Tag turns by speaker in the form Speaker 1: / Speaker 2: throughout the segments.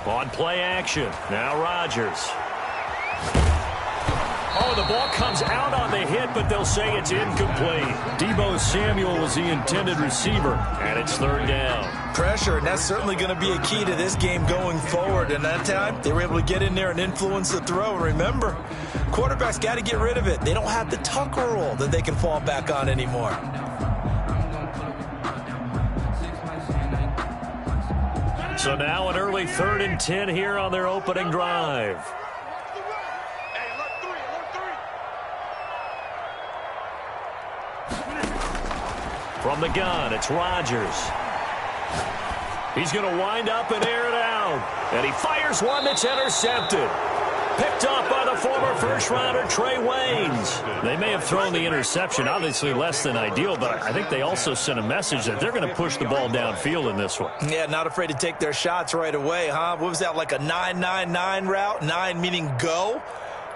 Speaker 1: On play action. Now Rodgers. Oh, the ball comes out on the hit, but they'll say it's incomplete. Deebo Samuel was the intended receiver, and it's third down.
Speaker 2: Pressure, and that's certainly going to be a key to this game going forward. And that time, they were able to get in there and influence the throw. And remember, quarterbacks got to get rid of it. They don't have the Tucker rule that they can fall back on anymore.
Speaker 1: So now an early 3rd and 10 here on their opening drive. From the gun, it's Rodgers. He's going to wind up and air it out. And he fires one that's intercepted. Picked off by the former first-rounder Trey Waynes. They may have thrown the interception, obviously less than ideal, but I think they also sent a message that they're going to push the ball downfield in this one.
Speaker 2: Yeah, not afraid to take their shots right away, huh? What was that, like a 9-9-9 route? 9 meaning go?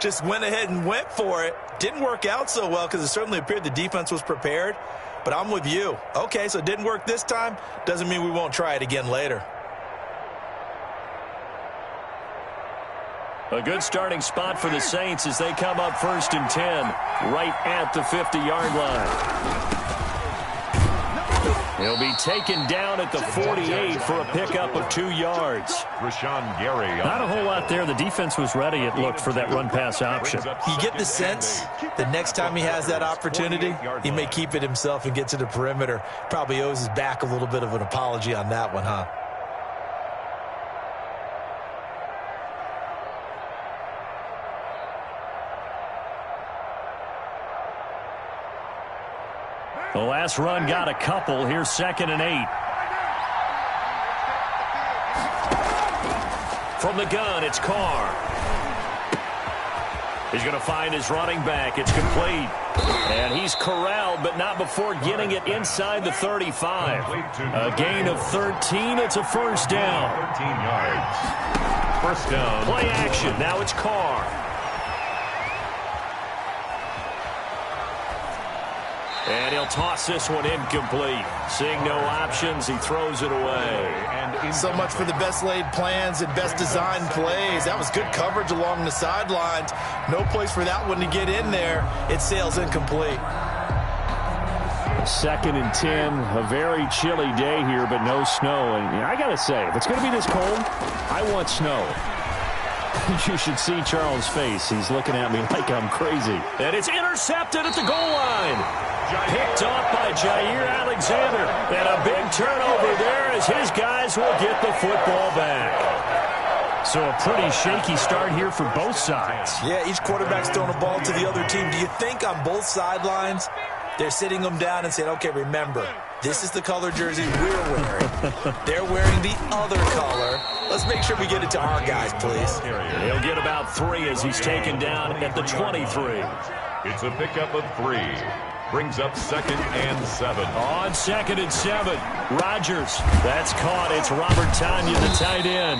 Speaker 2: Just went ahead and went for it. Didn't work out so well because it certainly appeared the defense was prepared. But I'm with you. Okay, so it didn't work this time. Doesn't mean we won't try it again later.
Speaker 1: A good starting spot for the Saints as they come up 1st and 10, right at the 50-yard line. He'll be taken down at the 48 for a pickup of 2 yards. Not a whole lot there. The defense was ready, it looked, for that run-pass option.
Speaker 2: You get the sense that next time he has that opportunity, he may keep it himself and get to the perimeter. Probably owes his back a little bit of an apology on that one, huh?
Speaker 1: The last run got a couple. Here's 2nd and 8. From the gun, it's Carr. He's going to find his running back. It's complete. And he's corralled, but not before getting it inside the 35. A gain of 13. It's a first down.
Speaker 3: 13 yards. First down.
Speaker 1: Play action. Now it's Carr. And he'll toss this one incomplete. Seeing no options, he throws it away.
Speaker 2: And so much for the best laid plans and best designed plays. That was good coverage along the sidelines. No place for that one to get in there. It sails incomplete.
Speaker 1: 2nd and 10, a very chilly day here, but no snow. And I got to say, if it's going to be this cold, I want snow. You should see Charles' face. He's looking at me like I'm crazy. And it's intercepted at the goal line. Picked off by Jair Alexander. And a big turnover there as his guys will get the football back. So a pretty shaky start here for both sides.
Speaker 2: Yeah, each quarterback's throwing a ball to the other team. Do you think on both sidelines they're sitting them down and saying, okay, remember, this is the color jersey we're wearing. They're wearing the other color. Let's make sure we get it to our guys, please.
Speaker 1: He'll get about 3 as he's taken down at the 23.
Speaker 3: It's a pickup of 3. Brings up 2nd and 7.
Speaker 1: On 2nd and 7, Rodgers. That's caught. It's Robert Tonyan, the tight end.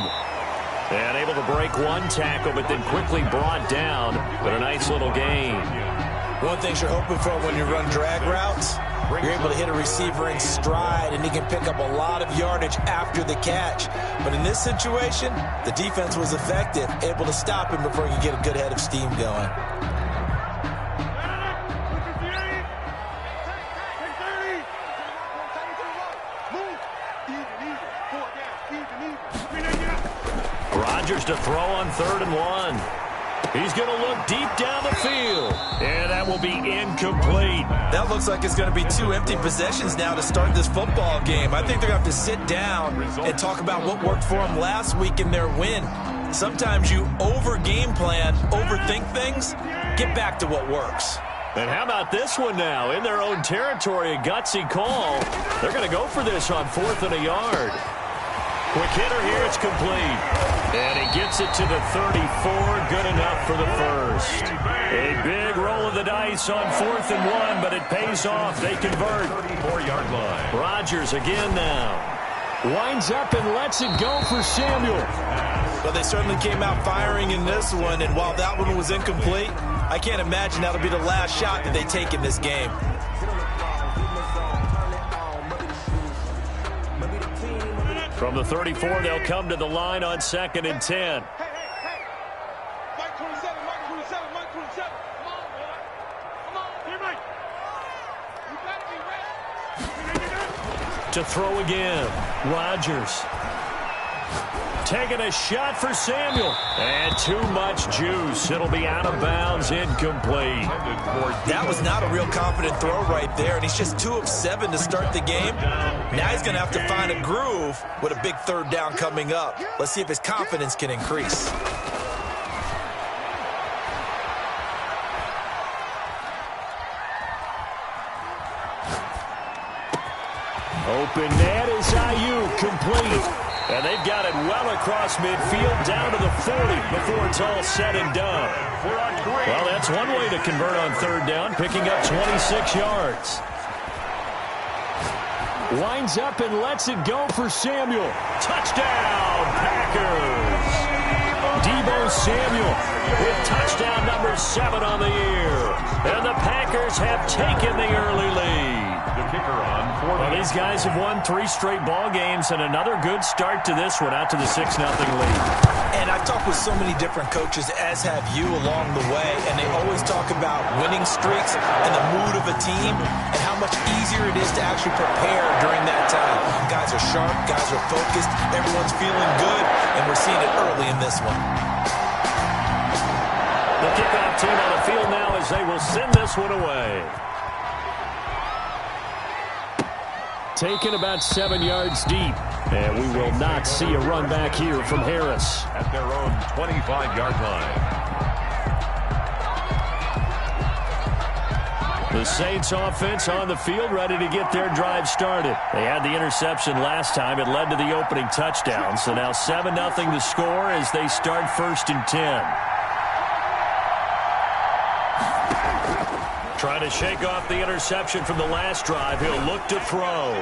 Speaker 1: And able to break one tackle, but then quickly brought down. But a nice little gain.
Speaker 2: One thing you're hoping for when you run drag routes, you're able to hit a receiver in stride, and he can pick up a lot of yardage after the catch. But in this situation, the defense was effective, able to stop him before he could get a good head of steam going.
Speaker 1: Rodgers to throw on 3rd and 1. He's going to look deep down the field. And that will be incomplete.
Speaker 2: That looks like it's going to be 2 empty possessions now to start this football game. I think they're going to have to sit down and talk about what worked for them last week in their win. Sometimes you over-game plan, overthink things. Get back to what works.
Speaker 1: And how about this one now? In their own territory, a gutsy call. They're going to go for this on 4th and a yard. Quick hitter here, it's complete. And he gets it to the 34, good enough for the first. A big roll of the dice on 4th and 1, but it pays off. They convert.
Speaker 3: 34-yard line.
Speaker 1: Rodgers again now. Winds up and lets it go for Samuel.
Speaker 2: Well, they certainly came out firing in this one, and while that one was incomplete, I can't imagine that'll be the last shot that they take in this game.
Speaker 1: From the 34, they'll come to the line on 2nd and 10. To throw again, Rodgers. Taking a shot for Samuel. And too much juice. It'll be out of bounds, incomplete.
Speaker 2: That was not a real confident throw right there, and he's just 2 of 7 to start the game. Now he's going to have to find a groove with a big 3rd down coming up. Let's see if his confidence can increase.
Speaker 1: Open net is Ayuk, complete. And they've got it well across midfield down to the 40 before it's all said and done. Well, that's one way to convert on 3rd down, picking up 26 yards. Winds up and lets it go for Samuel. Touchdown, Packers. Deebo Samuel with touchdown number 7 on the year. And the Packers have taken the early lead. Well, these guys have won 3 straight ball games, and another good start to this one, out to the 6-0 lead.
Speaker 2: And I've talked with so many different coaches, as have you, along the way, and they always talk about winning streaks and the mood of a team and how much easier it is to actually prepare during that time. Guys are sharp, guys are focused, everyone's feeling good, and we're seeing it early in this one.
Speaker 1: The kickoff team on the field now as they will send this one away. Taken about 7 yards deep. And we will not see a run back here from Harris.
Speaker 3: At their own 25-yard line.
Speaker 1: The Saints offense on the field, ready to get their drive started. They had the interception last time. It led to the opening touchdown. So now 7-0 the score as they start 1st and 10. Trying to shake off the interception from the last drive. He'll look to throw.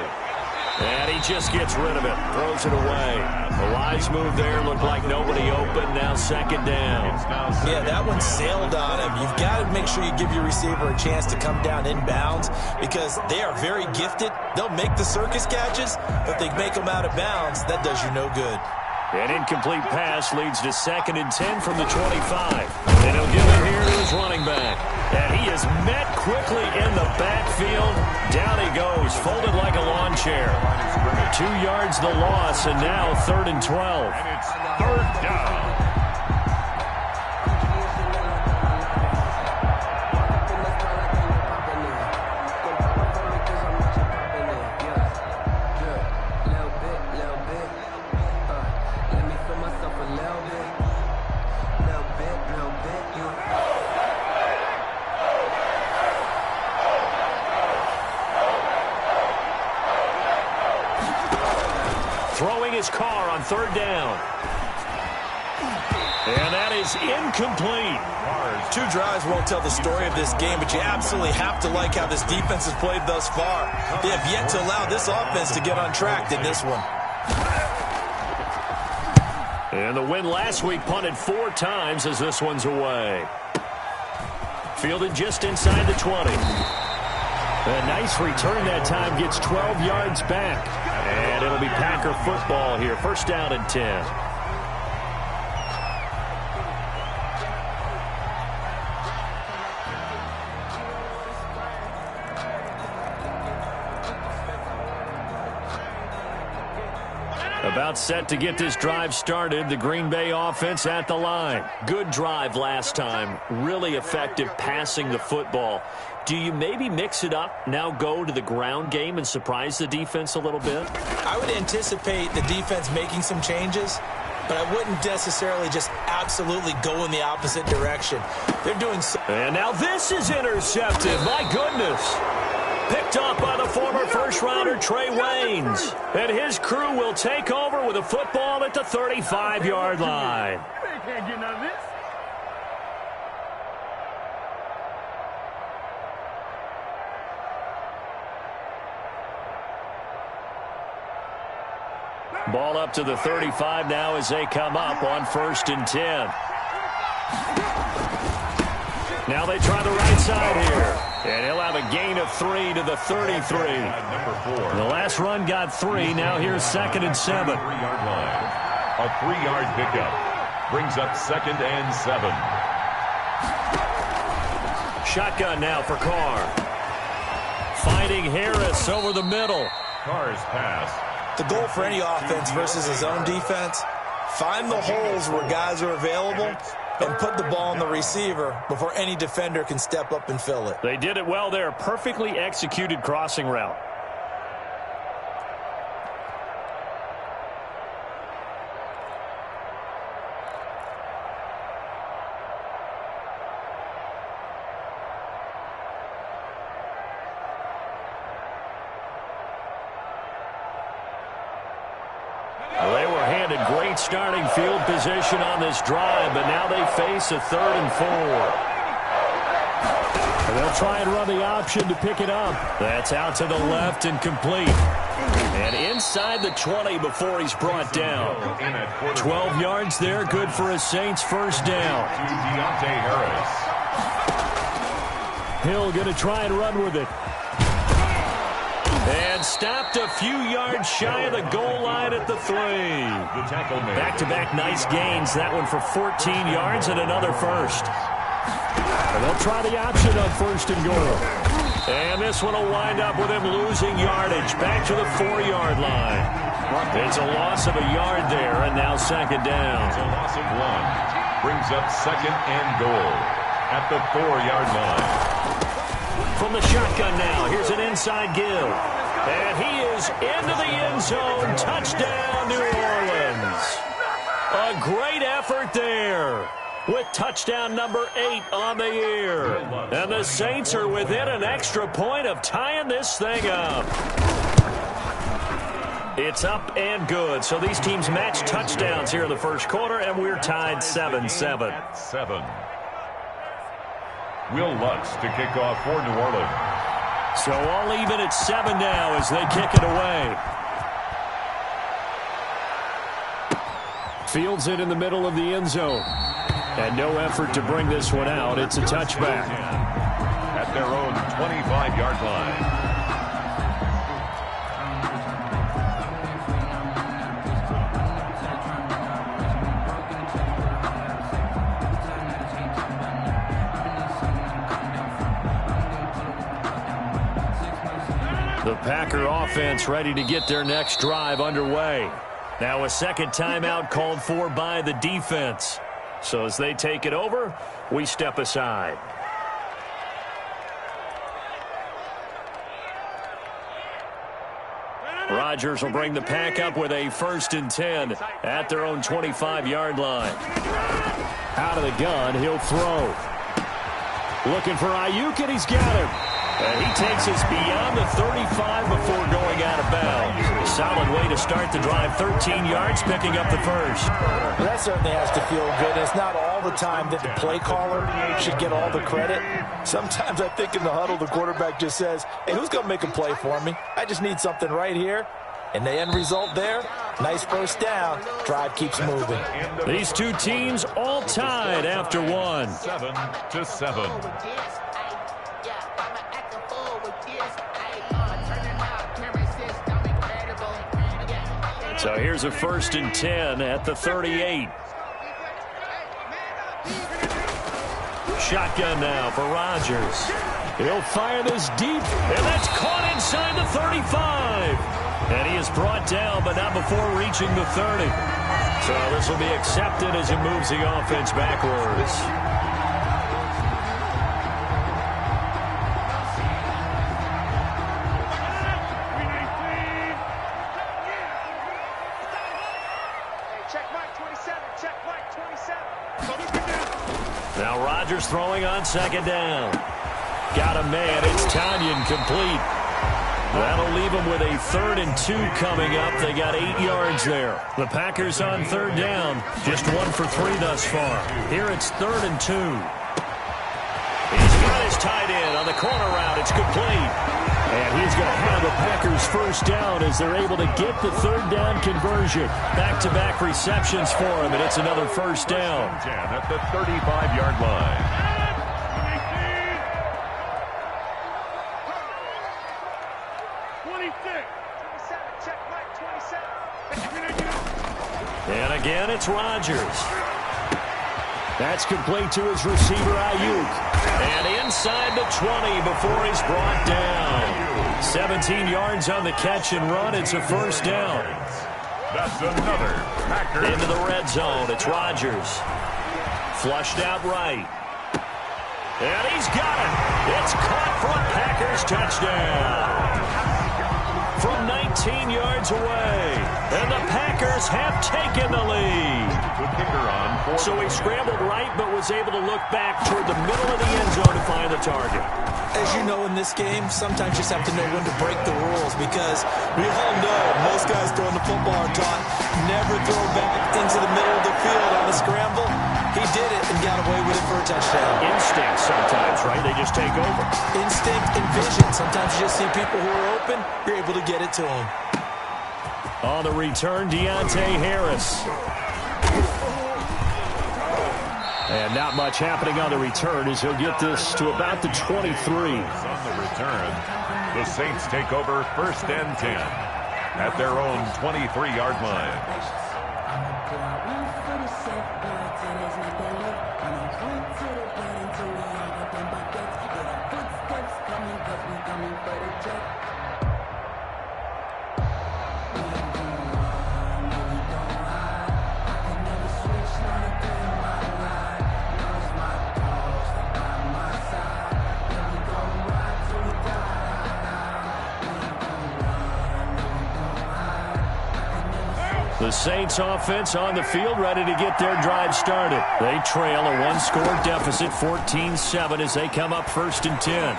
Speaker 1: And he just gets rid of it. Throws it away. A wise move there. Looked like nobody open. Now 2nd down.
Speaker 2: Yeah, that one sailed on him. You've got to make sure you give your receiver a chance to come down inbounds because they are very gifted. They'll make the circus catches, but they make them out of bounds. That does you no good.
Speaker 1: An incomplete pass leads to 2nd and 10 from the 25. And he'll give it here to his running back. And he is met quickly in the backfield. Down he goes, folded like a lawn chair. 2 yards the loss, and now 3rd and 12.
Speaker 3: And it's 3rd down.
Speaker 1: Throwing his car on 3rd down. And that is incomplete.
Speaker 2: 2 drives won't tell the story of this game, but you absolutely have to like how this defense has played thus far. They have yet to allow this offense to get on track in this one.
Speaker 1: And the win last week punted 4 times as this one's away. Fielded just inside the 20. A nice return that time, gets 12 yards back. And it'll be Packer football here. 1st down and 10. About set to get this drive started. The Green Bay offense at the line. Good drive last time. Really effective passing the football. Do you maybe mix it up, now go to the ground game and surprise the defense a little bit?
Speaker 2: I would anticipate the defense making some changes, but I wouldn't necessarily just absolutely go in the opposite direction. They're doing so.
Speaker 1: And now this is intercepted. My goodness. Picked off by the former first-rounder Trey Waynes. And his crew will take over with a football at the 35-yard line.
Speaker 4: You can't get none of this.
Speaker 1: Ball up to the 35 now as they come up on 1st and 10. Now they try the right side here. And he'll have a gain of 3 to the 33. The last run got 3. Now here's 2nd and 7.
Speaker 3: 3-yard line. A 3-yard pickup. Brings up 2nd and 7.
Speaker 1: Shotgun now for Carr. Finding Harris over the middle.
Speaker 3: Carr's pass.
Speaker 2: The goal for any offense versus his own defense, find the holes where guys are available and put the ball on the receiver before any defender can step up and fill it.
Speaker 1: They did it well there. Perfectly executed crossing route. Well, they were handed great starting field position on this drive, but now they face a 3rd and 4. And they'll try and run the option to pick it up. That's out to the left and complete. And inside the 20 before he's brought down. 12 yards there, good for a Saints first down.
Speaker 3: Deontay Harris.
Speaker 1: Hill going to try and run with it. And stopped a few yards shy of the goal line at the 3. Back-to-back nice gains. That one for 14 yards and another first. And they'll try the option on 1st and goal. And this one will wind up with him losing yardage. Back to the 4-yard line. It's a loss of a yard there, and now 2nd down.
Speaker 3: It's a loss of 1. Brings up 2nd and goal at the 4-yard line.
Speaker 1: From the shotgun now, here's an inside give. And he is into the end zone. Touchdown, New Orleans. A great effort there with touchdown number 8 on the year. And the Saints are within an extra point of tying this thing up. It's up and good. So these teams match touchdowns here in the first quarter, and we're tied 7-7.
Speaker 3: 7. Will Lutz to kick off for New Orleans.
Speaker 1: So all even at 7 now as they kick it away. Fields it in the middle of the end zone. And no effort to bring this one out. It's a touchback.
Speaker 3: At their own 25-yard line.
Speaker 1: The Packer offense ready to get their next drive underway. Now a second timeout called for by the defense. So as they take it over, we step aside. Rodgers will bring the pack up with a 1st and 10 at their own 25-yard line. Out of the gun, he'll throw. Looking for Ayuk, and he's got him. And he takes us beyond the 35 before going out of bounds. A solid way to start the drive. 13 yards, picking up the first.
Speaker 2: Well, that certainly has to feel good. It's not all the time that the play caller should get all the credit. Sometimes I think in the huddle, the quarterback just says, hey, who's going to make a play for me? I just need something right here. And the end result there, nice first down. Drive keeps moving.
Speaker 1: These two teams all tied after one.
Speaker 3: 7-7.
Speaker 1: So here's a 1st and 10 at the 38. Shotgun now for Rodgers. He'll fire this deep, and that's caught inside the 35. And he is brought down, but not before reaching the 30. So this will be accepted as it moves the offense backwards. Now Rodgers throwing on 2nd down. Got a man. It's Tanyan complete. That'll leave them with a 3rd and 2 coming up. They got 8 yards there. The Packers on 3rd down. Just 1 for 3 thus far. Here it's 3rd and 2. He's got his tight end on the corner route. It's complete. And he's going to have the Packers first down as they're able to get the 3rd down conversion. Back-to-back receptions for him, and it's another first down.
Speaker 3: At the 35-yard line.
Speaker 1: And again, it's Rodgers. That's complete to his receiver, Ayuk. And inside the 20 before he's brought down. 17 yards on the catch and run. It's a first down.
Speaker 3: That's another Packers.
Speaker 1: Into the red zone. It's Rodgers. Flushed out right. And he's got it. It's caught for a Packers touchdown. From 19 yards away. And the Packers have taken the lead. So he scrambled right but was able to look back toward the middle of the end zone to find the target.
Speaker 2: As you know, in this game, sometimes you just have to know when to break the rules, because we all know most guys throwing the football are taught never throw back into the middle of the field on a scramble. He did it and got away with it for a touchdown.
Speaker 1: Instinct sometimes, right? They just take over.
Speaker 2: Instinct and vision. Sometimes you just see people who are open, you're able to get it to them.
Speaker 1: On the return, Deontay Harris. And not much happening on the return as he'll get this to about the 23.
Speaker 3: On the return, the Saints take over 1st and 10 at their own 23-yard line.
Speaker 1: The Saints offense on the field, ready to get their drive started. They trail a one-score deficit, 14-7, as they come up 1st and 10.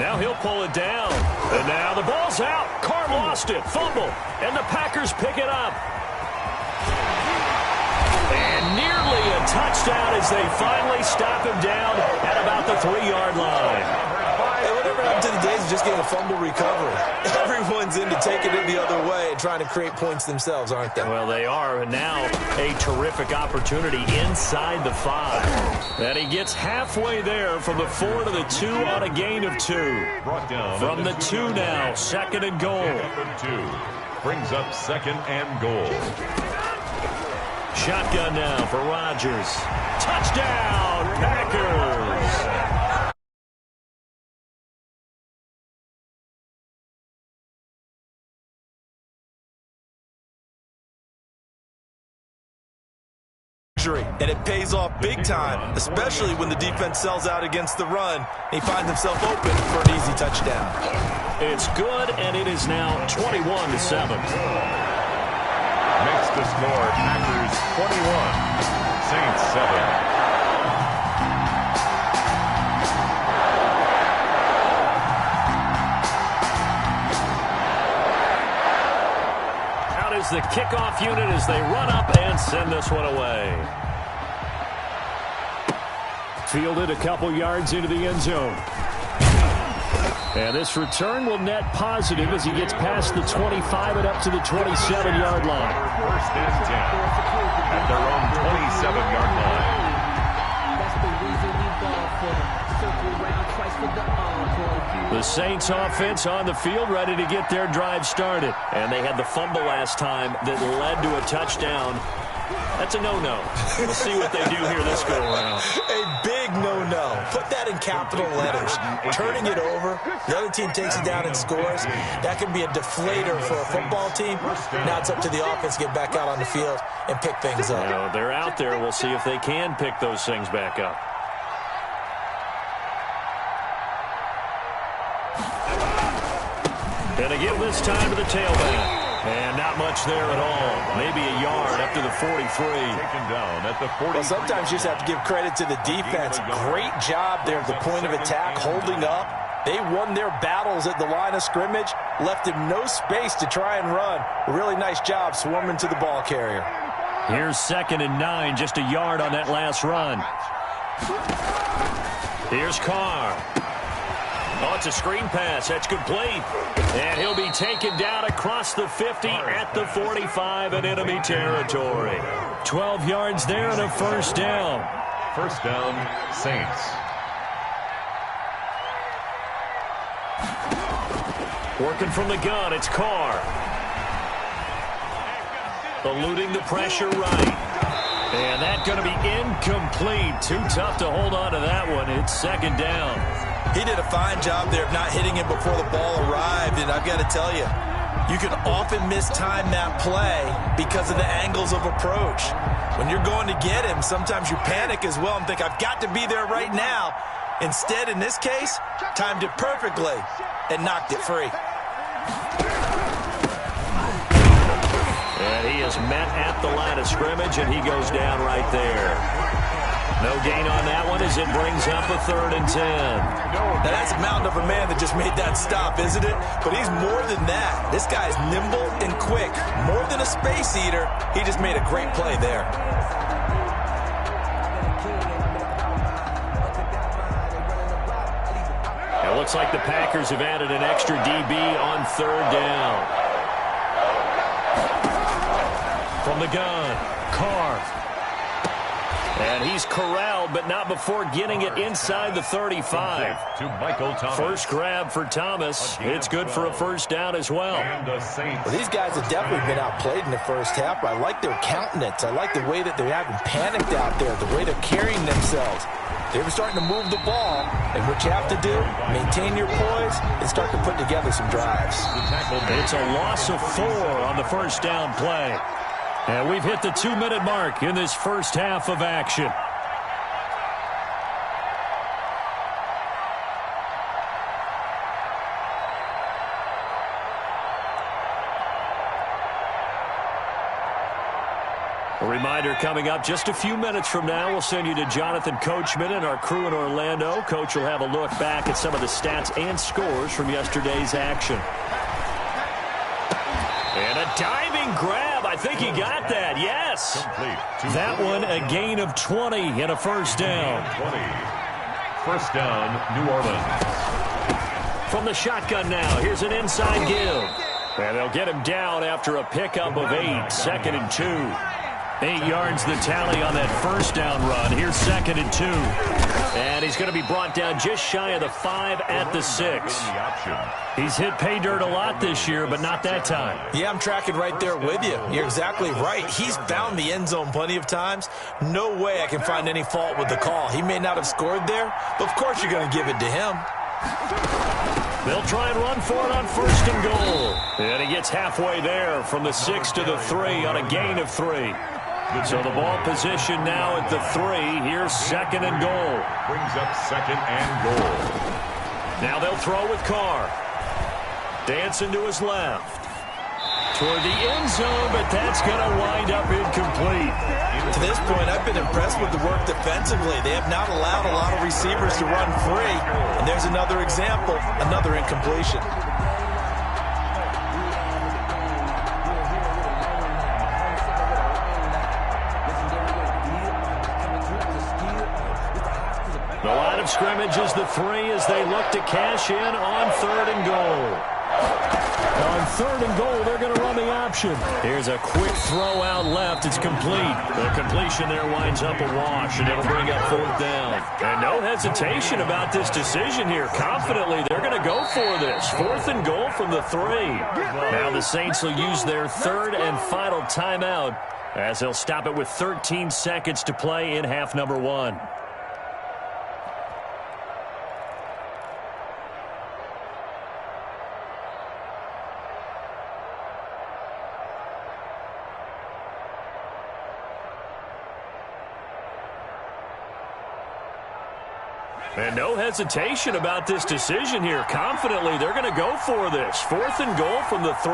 Speaker 1: Now he'll pull it down. And now the ball's out. Carr lost it. Fumble. And the Packers pick it up. And nearly a touchdown as they finally stop him down at about the 3-yard line.
Speaker 2: Whatever happened to the days of just getting a fumble recovery? Everyone's into taking it the other way and trying to create points themselves, aren't they?
Speaker 1: Well, they are. And now a terrific opportunity inside the 5. And he gets halfway there from the 4 to the 2 on a gain of 2. From the 2 now, 2nd and goal.
Speaker 3: Brings up 2nd and goal.
Speaker 1: Shotgun now for Rodgers. Touchdown, Packers!
Speaker 2: And it pays off big time, especially when the defense sells out against the run. He finds himself open for an easy touchdown.
Speaker 1: It's good, and it is now 21-7.
Speaker 3: Makes the score Packers 21, Saints 7.
Speaker 1: The kickoff unit as they run up and send this one away. Fielded a couple yards into the end zone. And this return will net positive as he gets past the 25 and up to the 27-yard line.
Speaker 3: 1st and 10 at their own 27-yard line.
Speaker 1: The Saints offense on the field, ready to get their drive started. And they had the fumble last time that led to a touchdown. That's a no-no. We'll see what they do here this go-around.
Speaker 2: A big no-no. Put that in capital letters. Turning it over, the other team takes it down and scores. That can be a deflator for a football team. Now it's up to the offense to get back out on the field and pick things up.
Speaker 1: No, they're out there. We'll see if they can pick those things back up. And again this time to the tailback. And not much there at all. Maybe a yard up to the 43.
Speaker 3: Taken down at the 43.
Speaker 2: Well, sometimes you just have to give credit to the defense. Great job there at the point of attack, holding up. They won their battles at the line of scrimmage, left him no space to try and run. A really nice job swarming to the ball carrier.
Speaker 1: Here's 2nd and 9, just a yard on that last run. Here's Carr. Oh, it's a screen pass. That's complete. And he'll be taken down across the 50 at the 45 in enemy territory. 12 yards there and a first down.
Speaker 3: First down, Saints.
Speaker 1: Working from the gun, it's Carr. Eluding the pressure right. And that's going to be incomplete. Too tough to hold on to that one. It's second down.
Speaker 2: He did a fine job there of not hitting him before the ball arrived. And I've got to tell you, you can often mistime that play because of the angles of approach. When you're going to get him, sometimes you panic as well and think, I've got to be there right now. Instead, in this case, timed it perfectly and knocked it free.
Speaker 1: And he is met at the line of scrimmage, and he goes down right there. No gain on that one as it brings up a 3rd and 10.
Speaker 2: Now, that's a mountain of a man that just made that stop, isn't it? But he's more than that. This guy is nimble and quick. More than a space eater, he just made a great play there.
Speaker 1: It looks like the Packers have added an extra DB on 3rd down. From the gun, Carr. And he's corralled, but not before getting it inside the 35.
Speaker 3: To Michael Thomas.
Speaker 1: First grab for Thomas. It's good for a first down as well.
Speaker 2: Well, these guys have definitely been outplayed in the first half, but I like their countenance. I like the way that they're having panicked out there, the way they're carrying themselves. They were starting to move the ball, and what you have to do, maintain your poise and start to put together some drives.
Speaker 1: It's a loss of 4 on the first down play. And we've hit the 2-minute mark in this first half of action. A reminder coming up just a few minutes from now, we'll send you to Jonathan Coachman and our crew in Orlando. Coach will have a look back at some of the stats and scores from yesterday's action. And a diving grab. I think he got that. Yes. That one a gain of 20 and a first down.
Speaker 3: 20. First down, New Orleans.
Speaker 1: From the shotgun now, here's an inside give. And they'll get him down after a pickup of 8. 2nd and 2. 8 yards the tally on that first down run. Here's 2nd and 2. And he's going to be brought down just shy of the 5 at the 6. He's hit pay dirt a lot this year, but not that time.
Speaker 2: Yeah, I'm tracking right there with you. You're exactly right. He's found the end zone plenty of times. No way I can find any fault with the call. He may not have scored there, but of course you're going to give it to him.
Speaker 1: They'll try and run for it on 1st and goal. And he gets halfway there from the 6 to the 3 on a gain of 3. So the ball position now at the 3. Here's 2nd and goal.
Speaker 3: Brings up 2nd and goal.
Speaker 1: Now they'll throw with Carr. Dancing to his left. Toward the end zone, but that's going to wind up incomplete.
Speaker 2: To this point, I've been impressed with the work defensively. They have not allowed a lot of receivers to run free. And there's another example, another incompletion.
Speaker 1: The line of scrimmage is the 3 as they look to cash in on 3rd and goal. On 3rd and goal, they're going to run the option. Here's a quick throw out left. It's complete. The completion there winds up a wash, and it'll bring up 4th down. And no hesitation about this decision here. Confidently, they're going to go for this. 4th and goal from the 3. Now the Saints will use their 3rd and final timeout as they'll stop it with 13 seconds to play in half number 1. And no hesitation about this decision here. Confidently, they're going to go for this. 4th and goal from the 3.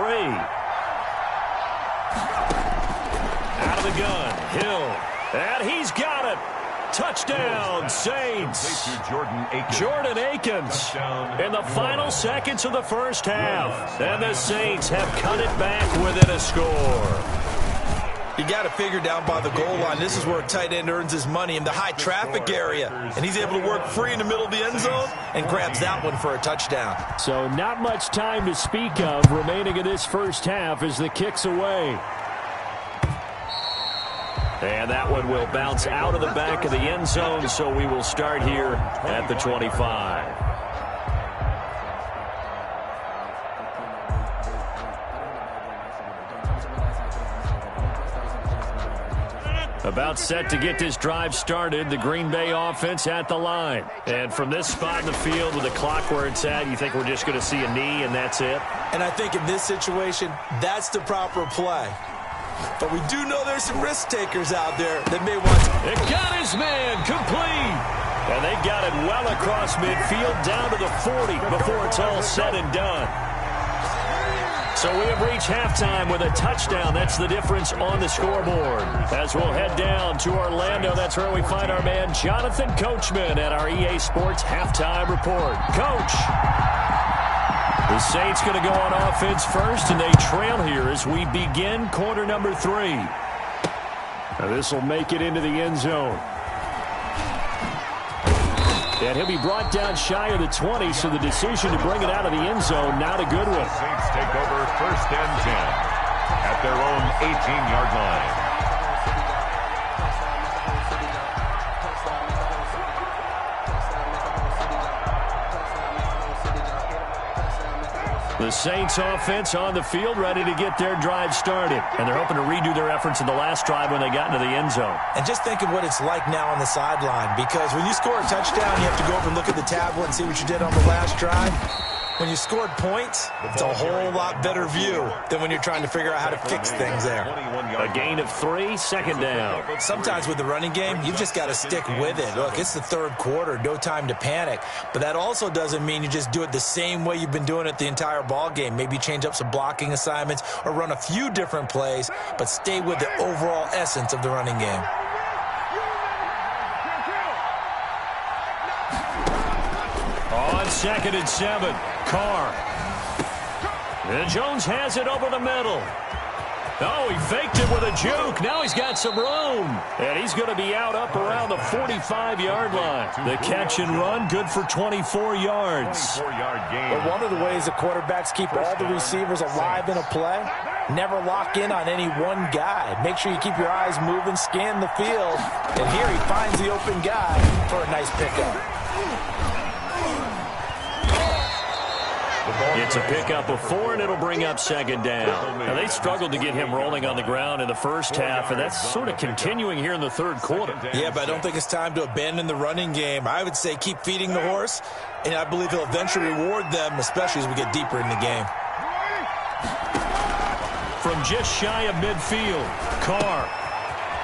Speaker 1: Out of the gun, Hill. And he's got it. Touchdown, Saints. Jordan Akins in the final seconds of the first half. And the Saints have cut it back within a score.
Speaker 2: You got to figure down by the goal line. This is where a tight end earns his money in the high traffic area. And he's able to work free in the middle of the end zone and grabs that one for a touchdown.
Speaker 1: So not much time to speak of remaining in this first half as the kick's away. And that one will bounce out of the back of the end zone, so we will start here at the 25. About set to get this drive started. The Green Bay offense at the line. And from this spot in the field with the clock where it's at, you think we're just going to see a knee and that's it?
Speaker 2: And I think in this situation, that's the proper play. But we do know there's some risk takers out there that may want to.
Speaker 1: It got his man complete. And they got it well across midfield down to the 40 before it's all said and done. So we have reached halftime with a touchdown. That's the difference on the scoreboard. As we'll head down to Orlando, that's where we find our man Jonathan Coachman at our EA Sports Halftime Report. Coach, the Saints going to go on offense first, and they trail here as we begin quarter number 3. Now this will make it into the end zone. And he'll be brought down shy of the 20, so the decision to bring it out of the end zone, not a good one.
Speaker 3: The Saints take over first and 10 at their own 18-yard line.
Speaker 1: The Saints offense on the field ready to get their drive started. And they're hoping to redo their efforts in the last drive when they got into the end zone.
Speaker 2: And just think of what it's like now on the sideline, because when you score a touchdown, you have to go over and look at the tablet and see what you did on the last drive. When you scored points, it's a whole lot better view than when you're trying to figure out how to fix things there.
Speaker 1: A gain of 3, second down.
Speaker 2: Sometimes with the running game, you've just got to stick with it. Look, it's the third quarter, no time to panic. But that also doesn't mean you just do it the same way you've been doing it the entire ball game. Maybe change up some blocking assignments or run a few different plays, but stay with the overall essence of the running game.
Speaker 1: On 2nd and 7, Carr. And Jones has it over the middle. Oh, he faked it with a juke. Now he's got some room. And he's going to be out up around the 45-yard line. The catch and run, good for 24 yards.
Speaker 3: 24-yard gain.
Speaker 2: But one of the ways the quarterbacks keep all the receivers alive in a play, never lock in on any one guy. Make sure you keep your eyes moving, scan the field. And here he finds the open guy for a nice pickup.
Speaker 1: It's a pickup of 4, and it'll bring up second down. Now, they struggled to get him rolling on the ground in the first half, and that's sort of continuing here in the third quarter.
Speaker 2: Yeah, but I don't think it's time to abandon the running game. I would say keep feeding the horse, and I believe he'll eventually reward them, especially as we get deeper in the game.
Speaker 1: From just shy of midfield, Carr.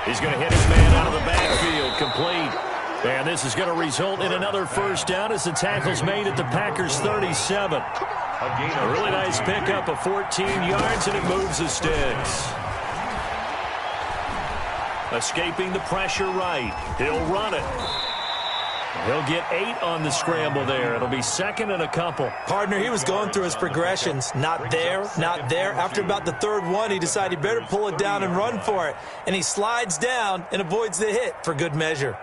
Speaker 1: He's going to hit his man out of the backfield, complete. And this is going to result in another first down as the tackle's made at the Packers' 37. A really nice pickup of 14 yards, and it moves the sticks. Escaping the pressure right. He'll run it. He'll get 8 on the scramble there. It'll be second and a couple.
Speaker 2: Partner, he was going through his progressions. Not there, not there. After about the third one, he decided he better pull it down and run for it. And he slides down and avoids the hit for good measure.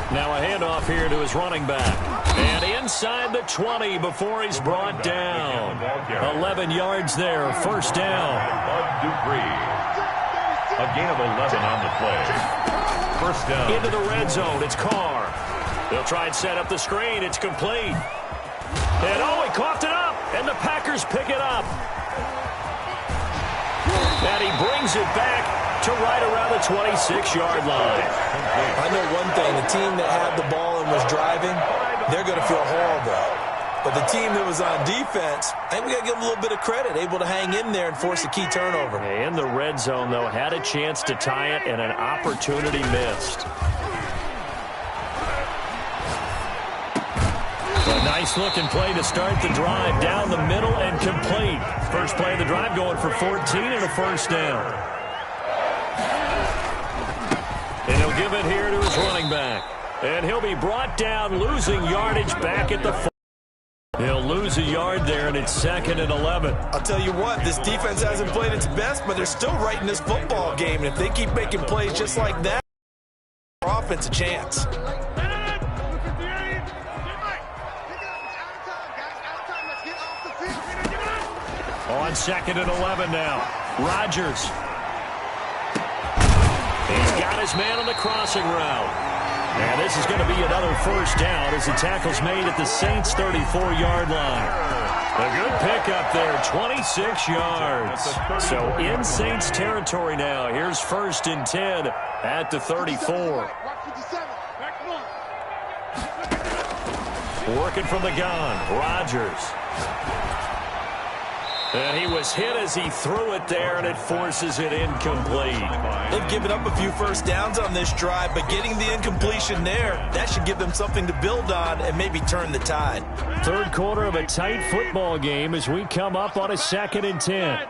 Speaker 1: Now a handoff here to his running back. And inside the 20 before he's brought down. 11 yards there, first down.
Speaker 3: A gain of 11 on the play. First down.
Speaker 1: Into the red zone, it's Carr. They'll try and set up the screen, it's complete. And oh, he coughed it up, and the Packers pick it up. And he brings it back to right around the 26-yard line.
Speaker 2: I know one thing, the team that had the ball and was driving, they're going to feel horrible. But the team that was on defense, I think we got to give them a little bit of credit, able to hang in there and force a key turnover.
Speaker 1: In the red zone, though, had a chance to tie it, and an opportunity missed. A nice-looking play to start the drive down the middle and complete. First play of the drive going for 14 and a first down. And he'll give it here to his running back. And he'll be brought down, losing yardage back at the 4. He'll lose a yard there, and it's second and 11.
Speaker 2: I'll tell you what, this defense hasn't played its best, but they're still right in this football game. And if they keep making plays just like that, our offense a chance. On 2nd and 11 now. Rodgers.
Speaker 1: He's got his man on the crossing route. And this is going to be another first down as the tackle's made at the Saints' 34-yard line. A good pickup there, 26 yards. So in Saints territory now. Here's 1st and 10 at the 34. Working from the gun, Rodgers. And he was hit as he threw it there, and it forces it incomplete.
Speaker 2: They've given up a few first downs on this drive, but getting the incompletion there, that should give them something to build on and maybe turn the tide.
Speaker 1: Third quarter of a tight football game as we come up on a 2nd and 10.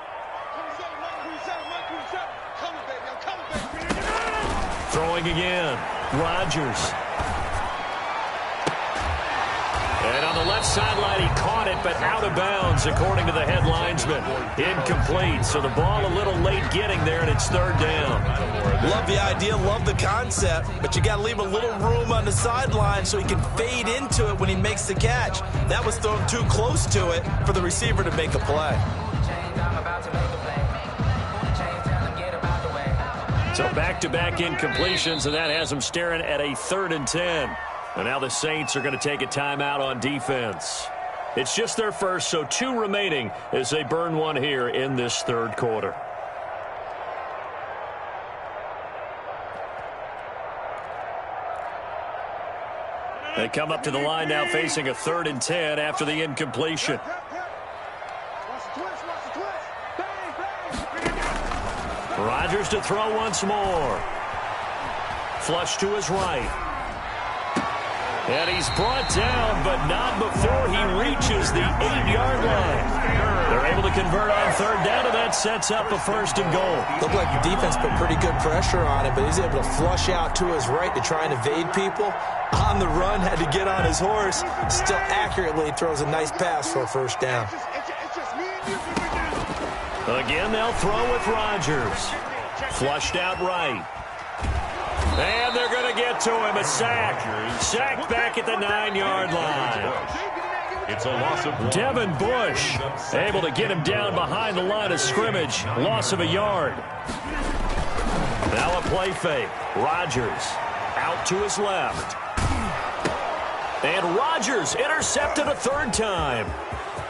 Speaker 1: Throwing again, Rodgers. And on the left sideline, he caught it, but out of bounds, according to the head linesman. Incomplete, so the ball a little late getting there, and it's 3rd down.
Speaker 2: Love the idea, love the concept, but you got to leave a little room on the sideline so he can fade into it when he makes the catch. That was thrown too close to it for the receiver to make a play.
Speaker 1: So back-to-back incompletions, and that has him staring at a 3rd and 10. And now the Saints are going to take a timeout on defense. It's just their first, so 2 remaining as they burn one here in this 3rd quarter. They come up to the line now facing a 3rd and 10 after the incompletion. Rodgers to throw once more. Flush to his right. And he's brought down, but not before he reaches the 8-yard line. They're able to convert on 3rd down, and that sets up a 1st and goal.
Speaker 2: Looked like the defense put pretty good pressure on him, but he's able to flush out to his right to try and evade people. On the run, had to get on his horse. Still accurately throws a nice pass for a 1st down.
Speaker 1: Again, they'll throw with Rodgers. Flushed out right. And they're going to get to him. A sack. Sacked back at the 9-yard line.
Speaker 3: It's a loss of 1.
Speaker 1: Devin Bush able to get him down behind the line of scrimmage. Loss of a yard. Now a play fake. Rodgers out to his left. And Rodgers intercepted a 3rd time.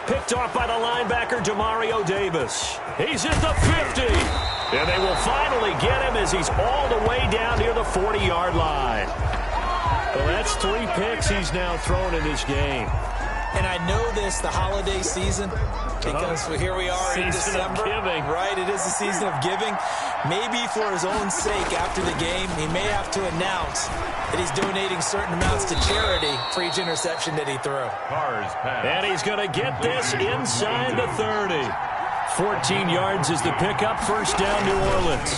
Speaker 1: Picked off by the linebacker, Demario Davis. He's at the 50. And they will finally get him as he's all the way down near the 40-yard line. Well, that's 3 picks he's now thrown in this game.
Speaker 2: And I know this, the holiday season, because here we are in December. Right, it is the season of giving. Maybe for his own sake after the game, he may have to announce that he's donating certain amounts to charity for each interception that he threw.
Speaker 1: And he's going to get this inside the 30. 14 yards is the pickup. 1st down, New Orleans.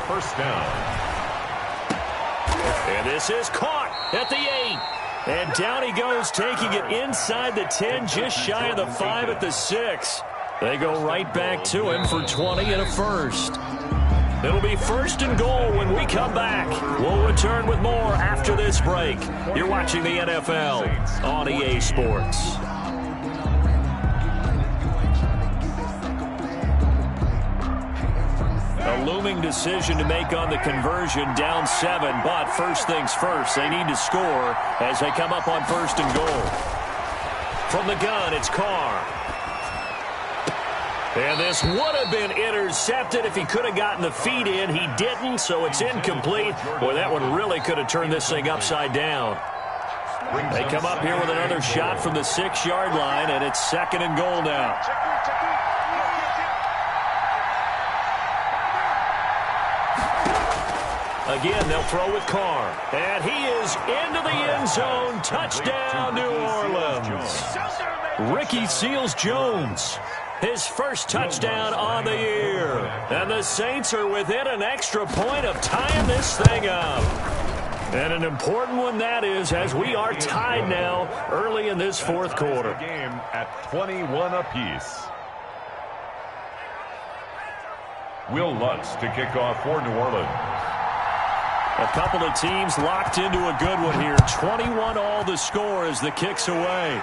Speaker 3: 1st down.
Speaker 1: And this is caught at the 8. And down he goes, taking it inside the 10, just shy of the 5 at the 6. They go right back to him for 20 and a 1st. It'll be 1st and goal when we come back. We'll return with more after this break. You're watching the NFL on EA Sports. A looming decision to make on the conversion, down 7, but first things first, they need to score as they come up on 1st and goal. From the gun, it's Carr. And this would have been intercepted if he could have gotten the feet in. He didn't, so it's incomplete. Boy, that one really could have turned this thing upside down. They come up here with another shot from the 6-yard line, and it's 2nd and goal now. Again, they'll throw with Carr. And he is into the end zone. Touchdown, New Orleans. Ricky Seals-Jones, his 1st touchdown on the year. And the Saints are within an extra point of tying this thing up. And an important one that is, as we are tied now early in this 4th quarter.
Speaker 3: Game at 21 apiece. Will Lutz to kick off for New Orleans.
Speaker 1: A couple of teams locked into a good one here. 21 all the score as the kick's away.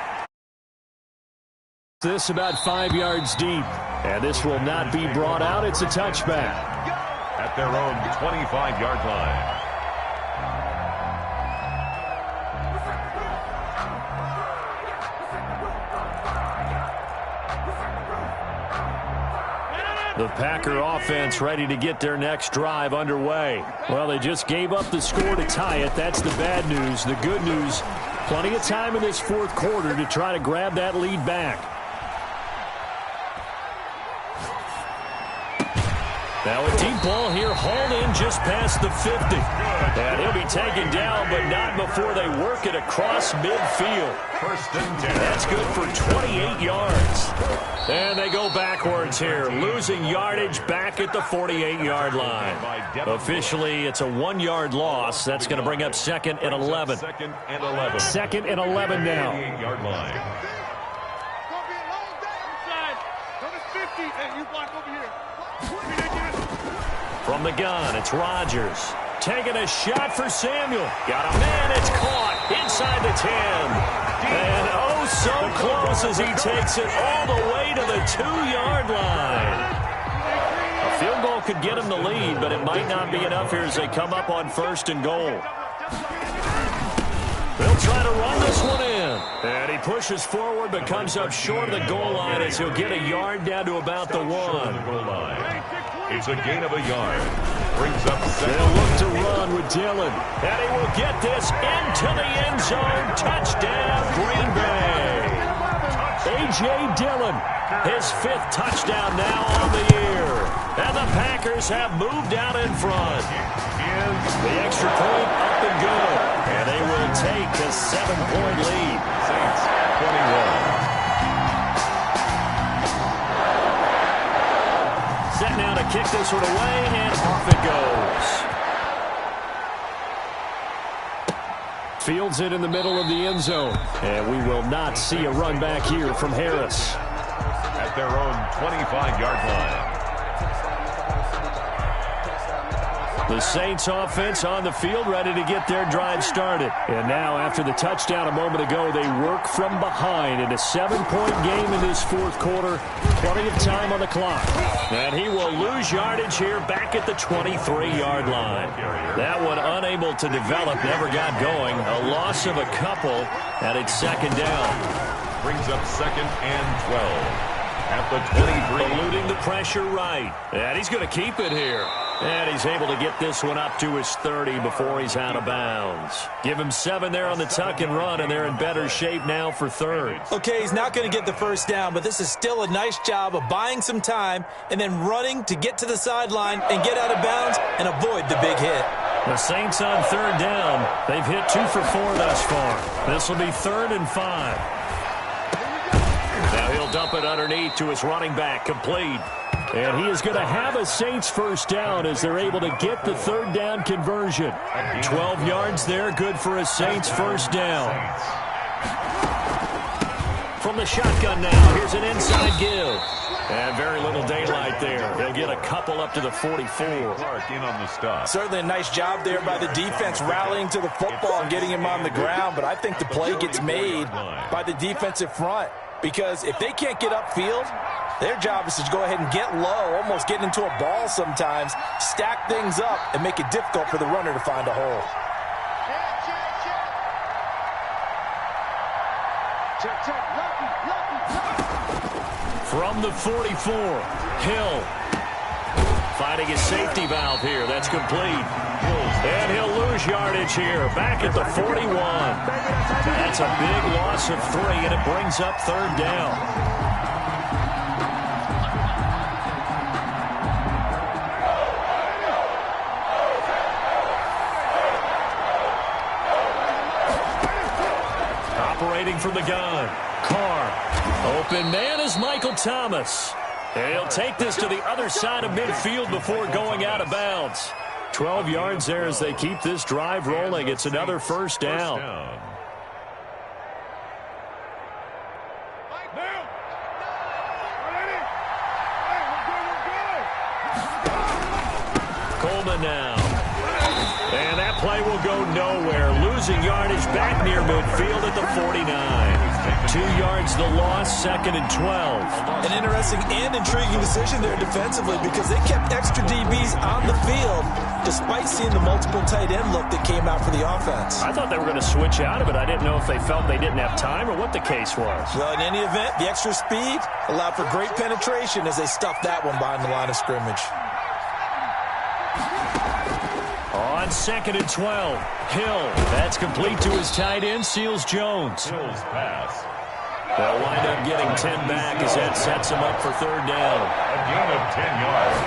Speaker 1: This about 5 yards deep. And this will not be brought out. It's a touchback.
Speaker 3: At at their own 25-yard line.
Speaker 1: The Packer offense ready to get their next drive underway. Well, they just gave up the score to tie it. That's the bad news. The good news, plenty of time in this fourth quarter to try to grab that lead back. Now a deep ball here, hauled in just past the 50. And he'll be taken down, but not before they work it across midfield.
Speaker 3: First and 10.
Speaker 1: That's good for 28 yards. And they go backwards here, losing yardage back at the 48-yard line. Officially, it's a 1-yard loss. That's going to bring up 2nd and 11.
Speaker 3: 2nd and 11.
Speaker 1: 2nd and 11 now.
Speaker 3: 48-yard line.
Speaker 1: From the gun, it's Rodgers. Taking a shot for Samuel. Got a man, it's caught inside the 10. And oh, so close as he takes it all the way to the 2-yard line. A field goal could get him the lead, but it might not be enough here as they come up on 1st and goal. They'll try to run this one in. And he pushes forward but comes up short of the goal line as he'll get a yard down to about the 1.
Speaker 3: It's a gain of a yard. Brings up 2nd.
Speaker 1: They'll look to run with Dillon. And he will get this into the end zone. Touchdown, Green Bay. A.J. Dillon, his 5th touchdown now on the year. And the Packers have moved out in front. The extra point up and good. And they will take a 7-point lead.
Speaker 3: Saints 21.
Speaker 1: Set now to kick this one away, and off it goes. Fields it in the middle of the end zone. And we will not see a run back here from Harris.
Speaker 3: At their own 25-yard line.
Speaker 1: The Saints offense on the field, ready to get their drive started. And now, after the touchdown a moment ago, they work from behind in a 7-point game in this fourth quarter. Plenty of time on the clock. And he will lose yardage here back at the 23-yard line. That one unable to develop, never got going. A loss of a couple, and it's 2nd down.
Speaker 3: Brings up 2nd and 12. At the 23.
Speaker 1: Eluding the pressure right. And he's going to keep it here. And he's able to get this one up to his 30 before he's out of bounds. Give him 7 there on the tuck and run, and they're in better shape now for 3rd.
Speaker 2: Okay, he's not going to get the first down, but this is still a nice job of buying some time and then running to get to the sideline and get out of bounds and avoid the big hit.
Speaker 1: The Saints on 3rd down. They've hit 2 for 4 thus far. This will be 3rd and 5. Now he'll dump it underneath to his running back, complete. And he is going to have a Saints first down as they're able to get the 3rd down conversion. 12 yards there, good for a Saints first down. From the shotgun now, here's an inside give. And very little daylight there. They'll get a couple up to the 44.
Speaker 3: Clark in on the stop.
Speaker 2: Certainly a nice job there by the defense rallying to the football and getting him on the ground, but I think the play gets made by the defensive front because if they can't get upfield, their job is to go ahead and get low, almost get into a ball sometimes, stack things up, and make it difficult for the runner to find a hole.
Speaker 1: From the 44, Hill finding his safety valve here. That's complete. And he'll lose yardage here, back at the 41. That's a big loss of 3, and it brings up 3rd down. Operating from the gun. Carr. Open man is Michael Thomas. And he'll take this to the other side of midfield before going out of bounds. 12 yards there as they keep this drive rolling. It's another first down. Coleman now. And that play will go nowhere. Losing yardage back near midfield at the 49. 2 yards the loss, 2nd and 12.
Speaker 2: An interesting and intriguing decision there defensively because they kept extra DBs on the field despite seeing the multiple tight end look that came out for the offense.
Speaker 1: I thought they were going to switch out of it. I didn't know if they felt they didn't have time or what the case was.
Speaker 2: Well, in any event, the extra speed allowed for great penetration as they stuffed that one behind the line of scrimmage.
Speaker 1: On 2nd and 12, Hill. That's complete to his tight end, Seals Jones.
Speaker 3: Hill's pass.
Speaker 1: They'll wind up getting 10 back as that sets him up for 3rd down.
Speaker 3: A gain of 10 yards.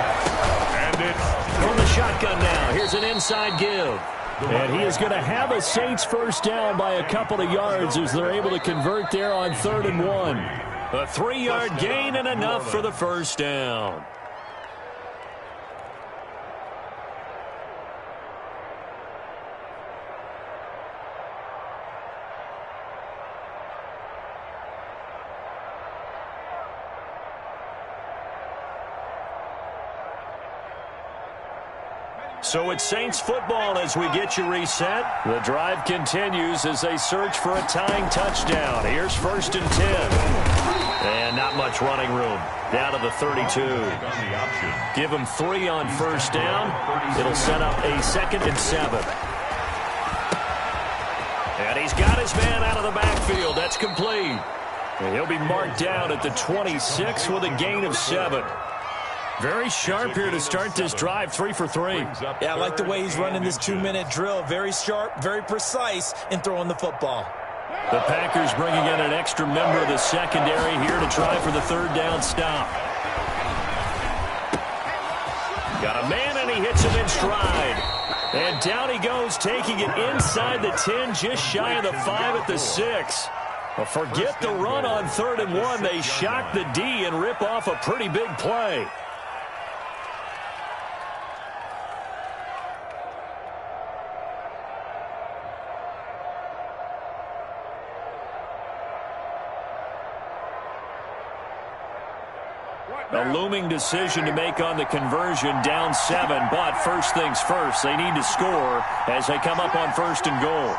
Speaker 3: And it's
Speaker 1: from the shotgun now. Here's an inside give. And he is going to have a Saints first down by a couple of yards as they're able to convert there on 3rd and 1. A 3-yard gain and enough for the first down. So it's Saints football as we get you reset. The drive continues as they search for a tying touchdown. Here's 1st and 10. And not much running room. Down to the 32. Give him 3 on first down. It'll set up a 2nd and 7. And he's got his man out of the backfield. That's complete. And he'll be marked down at the 26 with a gain of 7. Very sharp here to start this drive, 3 for 3.
Speaker 2: Yeah, I like the way he's running this 2-minute drill. Very sharp, very precise in throwing the football.
Speaker 1: The Packers bringing in an extra member of the secondary here to try for the 3rd down stop. Got a man, and he hits him in stride. And down he goes, taking it inside the 10, just shy of the 5 at the 6. Well, forget the run on 3rd and 1. They shock the D and rip off a pretty big play. A looming decision to make on the conversion, down 7, but first things first, they need to score as they come up on 1st and goal.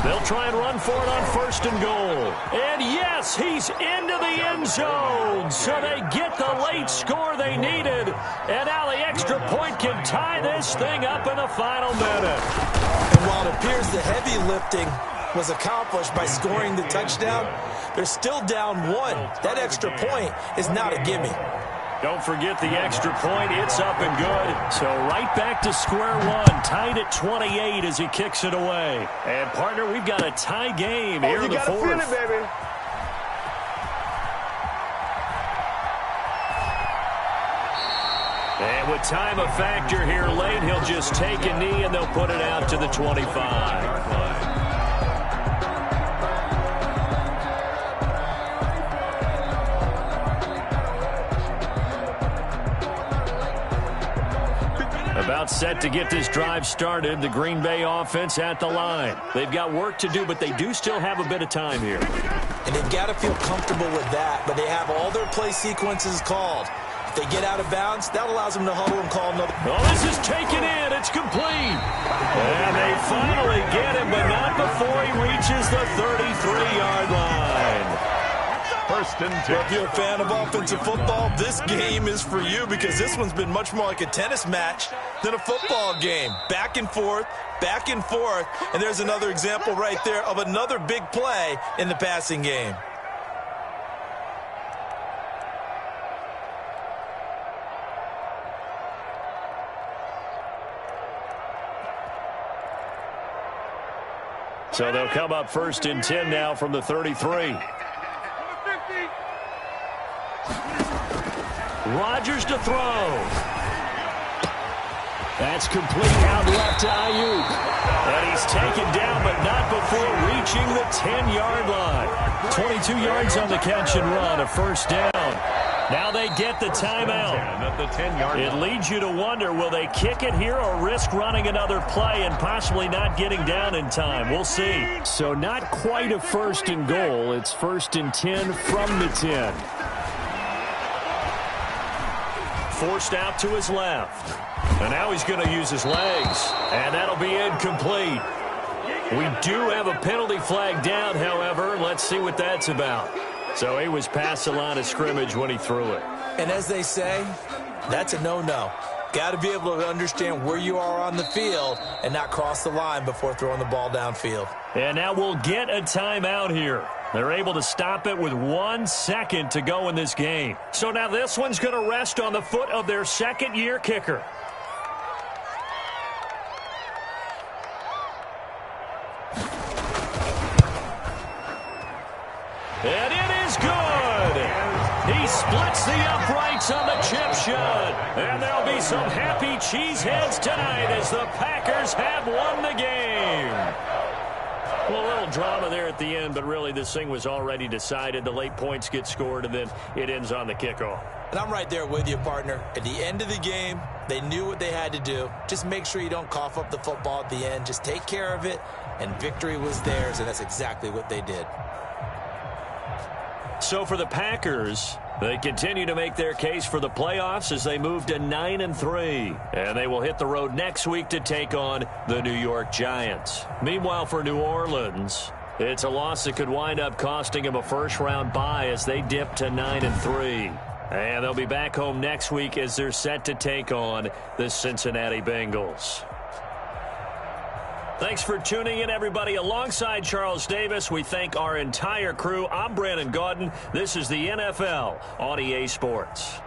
Speaker 1: They'll try and run for it on 1st and goal. And yes, he's into the end zone, so they get the late score they needed, and now the extra point can tie this thing up in the final minute.
Speaker 2: And while it appears the heavy lifting was accomplished by scoring the touchdown, they're still down 1. That extra point is not a gimme.
Speaker 1: Don't forget the extra point. It's up and good. So right back to square one. Tied at 28 as he kicks it away. And, partner, we've got a tie game here in the 4th.
Speaker 4: You gotta feel it, baby.
Speaker 1: And with time a factor here late, he'll just take a knee and they'll put it out to the 25. About set to get this drive started. The Green Bay offense at the line. They've got work to do, but they do still have a bit of time here.
Speaker 2: And they've got to feel comfortable with that, but they have all their play sequences called. If they get out of bounds, that allows them to huddle and call another.
Speaker 1: Oh, this is taken in. It's complete. And they finally get him, but not before he reaches the 33-yard line.
Speaker 3: 1st and 10.
Speaker 2: Well, if you're a fan of offensive football, this game is for you because this one's been much more like a tennis match than a football game. Back and forth, and there's another example right there of another big play in the passing game.
Speaker 1: So they'll come up 1st and 10 now from the 33. Rodgers to throw. That's complete out left to Ayuk. And he's taken down, but not before reaching the 10-yard line. 22 yards on the catch and run, a 1st down. Now they get the timeout. It leads you to wonder, will they kick it here or risk running another play and possibly not getting down in time? We'll see. So not quite a 1st and goal. It's 1st and 10 from the 10. forced out to his left. And now he's going to use his legs. And that'll be incomplete. We do have a penalty flag down, however. Let's see what that's about. So he was past the line of scrimmage when he threw it.
Speaker 2: And as they say, that's a no-no. Got to be able to understand where you are on the field and not cross the line before throwing the ball downfield.
Speaker 1: And now we'll get a timeout here. They're able to stop it with 1 second to go in this game. So now this one's going to rest on the foot of their second-year kicker. And it is good. He splits the uprights on the chip shot. And there'll be some happy cheeseheads tonight as the Packers have won the game. Well, a little drama there at the end, but really this thing was already decided. The late points get scored, and then it ends on the kickoff.
Speaker 2: And I'm right there with you, partner. At the end of the game, they knew what they had to do. Just make sure you don't cough up the football at the end. Just take care of it, and victory was theirs, and that's exactly what they did.
Speaker 1: So for the Packers, they continue to make their case for the playoffs as they move to 9-3. And they will hit the road next week to take on the New York Giants. Meanwhile, for New Orleans, it's a loss that could wind up costing them a first-round bye as they dip to 9-3. And they'll be back home next week as they're set to take on the Cincinnati Bengals. Thanks for tuning in, everybody. Alongside Charles Davis, we thank our entire crew. I'm Brandon Gaudin. This is the NFL on EA Sports.